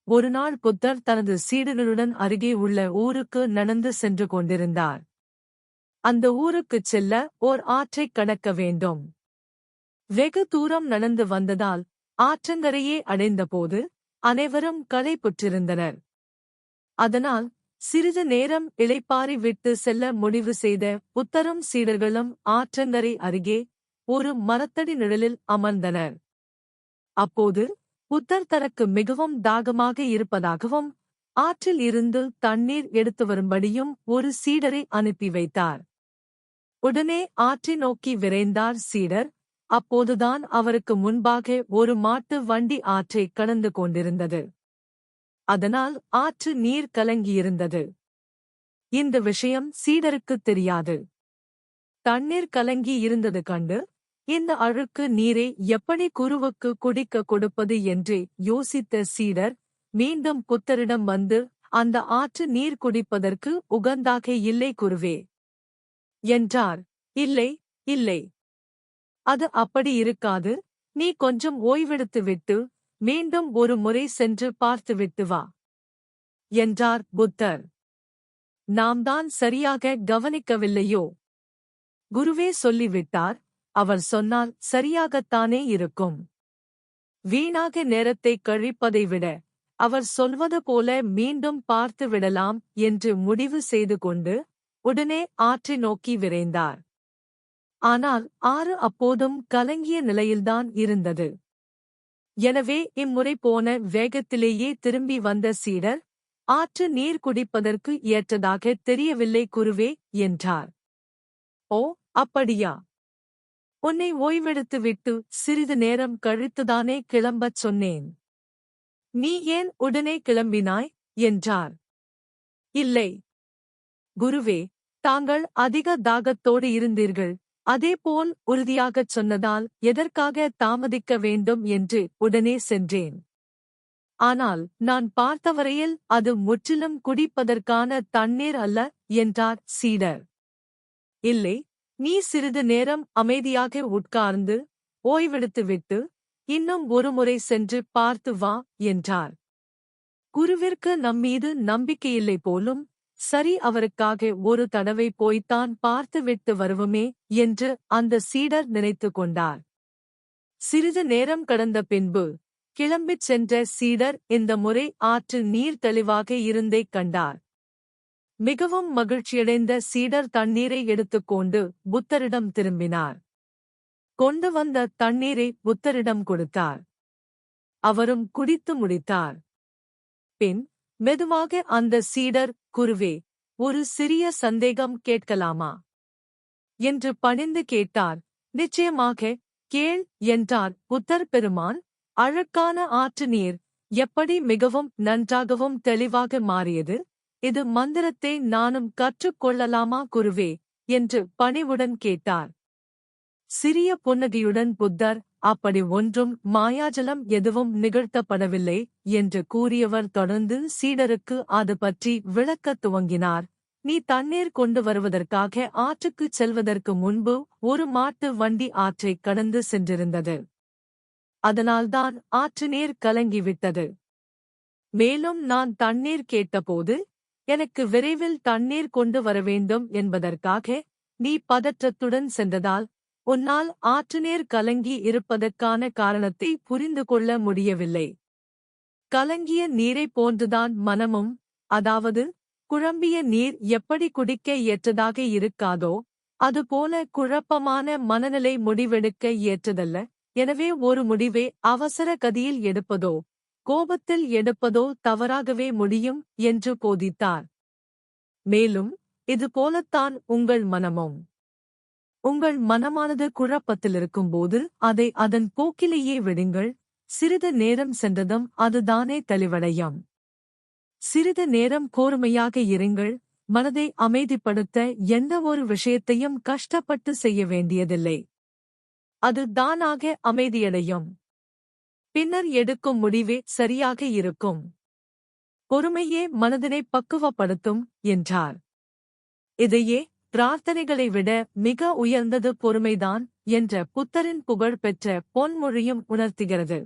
ஒருநாள் புத்தர் தனது சீடர்களுடன் அருகே உள்ள ஊருக்கு நடந்து சென்று கொண்டிருந்தார். அந்த ஊருக்குச் செல்ல ஓர் ஆற்றைக் கடக்க வேண்டும். வெகு தூரம் நடந்து வந்ததால் ஆற்றங்கரையே அடைந்தபோது அனைவரும் களைப்புற்றிருந்தனர். அதனால் சிறிது நேரம் இளைப்பாறி விட்டு செல்ல முடிவு செய்த புத்தரும் சீடர்களும் ஆற்றங்கரை அருகே ஒரு மரத்தடி நிழலில் அமர்ந்தனர். அப்போது புத்தர் தனக்கு மிகவும் தாகமாக இருப்பதாகவும் ஆற்றில் இருந்து தண்ணீர் எடுத்து வரும்படியும் ஒரு சீடரை அனுப்பி வைத்தார். உடனே ஆற்றை நோக்கி விரைந்தார் சீடர். அப்போதுதான் அவருக்கு முன்பாக ஒரு மாட்டு வண்டி ஆற்றை கடந்து கொண்டிருந்தது. அதனால் ஆற்று நீர் கலங்கியிருந்தது. இந்த விஷயம் சீடருக்குத் தெரியாது. தண்ணீர் கலங்கி இருந்தது கண்டு இந்த அழுக்கு நீரை எப்படி குருவுக்கு குடிக்க கொடுப்பது என்று யோசித்த சீடர் மீண்டும் புத்தரிடம் வந்து, அந்த ஆற்று நீர் குடிப்பதற்கு உகந்தாக இல்லை குருவே என்றார். இல்லை இல்லை, அது அப்படி இருக்காது. நீ கொஞ்சம் ஓய்வெடுத்துவிட்டு மீண்டும் ஒரு முறை சென்று பார்த்துவிட்டு வா என்றார் புத்தர். நாம் தான் சரியாக கவனிக்கவில்லையோ? குருவே சொல்லிவிட்டார். அவர் சொன்னால் சரியாகத்தானே இருக்கும். வீணாக நேரத்தை கழிப்பதை விட அவர் சொல்வது போல மீண்டும் பார்த்து விடலாம் என்று முடிவு செய்து கொண்டு உடனே ஆற்றை நோக்கி விரைந்தார். ஆனால் ஆறு அப்போதும் கலங்கிய நிலையில்தான் இருந்தது. எனவே இம்முறை போன வேகத்திலேயே திரும்பி வந்த சீடர், ஆற்று நீர் குடிப்பதற்கு ஏற்றதாக தெரியவில்லை குருவே என்றார். ஓ, அப்படியா? உன்னை ஓய்வெடுத்துவிட்டு சிறிது நேரம் கழித்துதானே கிளம்பச் சொன்னேன். நீ ஏன் உடனே கிளம்பினாய் என்றார். இல்லை குருவே, தாங்கள் அதிக தாகத்தோடு இருந்தீர்கள். அதேபோல் உறுதியாகச் சொன்னதால் எதற்காக தாமதிக்க வேண்டும் என்று உடனே சென்றேன். ஆனால் நான் பார்த்தவரையில் அது முற்றிலும் குடிப்பதற்கான தண்ணீர் அல்ல என்றார் சீடர். இல்லை, நீ சிறிது நேரம் அமைதியாக உட்கார்ந்து ஓய்வெடுத்துவிட்டு இன்னும் ஒருமுறை சென்று பார்த்து வா என்றார். குருவிற்கு நம்மீது நம்பிக்கையில்லை போலும். சரி, அவருக்காக ஒரு தடவை போய்த்தான் பார்த்துவிட்டு வருவோமே என்று அந்த சீடர் நினைத்து கொண்டார். சிறிது நேரம் கடந்த பின்பு கிளம்பிச் சென்ற சீடர் இந்த முறை ஆற்றில் நீர் தெளிவாக இருந்தே கண்டார். மிகவும் மகிழ்ச்சியடைந்த சீடர் தண்ணீரை எடுத்துக்கொண்டு புத்தரிடம் திரும்பினார். கொண்டு வந்த தண்ணீரை புத்தரிடம் கொடுத்தார். அவரும் குடித்து முடித்தார். பின் மெதுவாக அந்த சீடர், குருவே, ஒரு சிறிய சந்தேகம் கேட்கலாமா என்று பணிந்து கேட்டார். நிச்சயமாக கேள் என்றார் புத்தர் பெருமான். அழுக்கான ஆற்று நீர் எப்படி மிகவும் நன்றாகவும் தெளிவாக மாறியது? இது மந்திரத்தை நானும் கற்றுக்கொள்ளலாமா குருவே என்று பணிவுடன் கேட்டார். சிறிய புன்னகையுடன் புத்தர், அப்படி ஒன்றும் மாயாஜலம் எதுவும் நிகழ்த்தப்படவில்லை என்று கூறியவர் தொடர்ந்து சீடருக்கு அது பற்றி விளக்கத் துவங்கினார். நீ தண்ணீர் கொண்டு வருவதற்காக ஆற்றுக்குச் செல்வதற்கு முன்பு ஒரு மாட்டு வண்டி ஆற்றைக் கடந்து சென்றிருந்தது. அதனால்தான் ஆற்று நீர் கலங்கிவிட்டது. மேலும் நான் தண்ணீர் கேட்டபோது எனக்கு விரைவில் தண்ணீர் கொண்டு வரவேண்டும் என்பதற்காக நீ பதற்றத்துடன் சென்றதால் உன்னால் ஆற்று நீர் கலங்கி இருப்பதற்கான காரணத்தை புரிந்து கொள்ள முடியவில்லை. கலங்கிய நீரைப் போன்றுதான் மனமும், அதாவது குழம்பிய நீர் எப்படி குடிக்க ஏற்றதாக இருக்காதோ அதுபோல குழப்பமான மனநிலை முடிவெடுக்க ஏற்றதல்ல. எனவே ஒரு முடிவை அவசர கதியில் எடுப்பதோ கோபத்தில் எடுப்பதோ தவறாகவே முடியும் என்று போதித்தார். மேலும் இதுபோலத்தான் உங்கள் மனமும். உங்கள் மனமானது குழப்பத்திலிருக்கும்போது அதை அதன் போக்கிலேயே விடுங்கள். சிறிது நேரம் சென்றதும் அதுதானே தெளிவடையும். சிறிது நேரம் கோர்மையாக இருங்கள். மனதை அமைதிப்படுத்த எந்த ஒரு விஷயத்தையும் கஷ்டப்பட்டு செய்ய வேண்டியதில்லை. அது தானாக அமைதியடையும். பின்னர் எடுக்கும் முடிவே சரியாக இருக்கும். பொறுமையே மனதினை பக்குவப்படுத்தும் என்றார். இதையே பிரார்த்தனைகளை விட மிக உயர்ந்தது பொறுமைதான் என்ற புத்தரின் புகழ் பெற்ற பொன்மொழியும் உணர்த்துகிறது.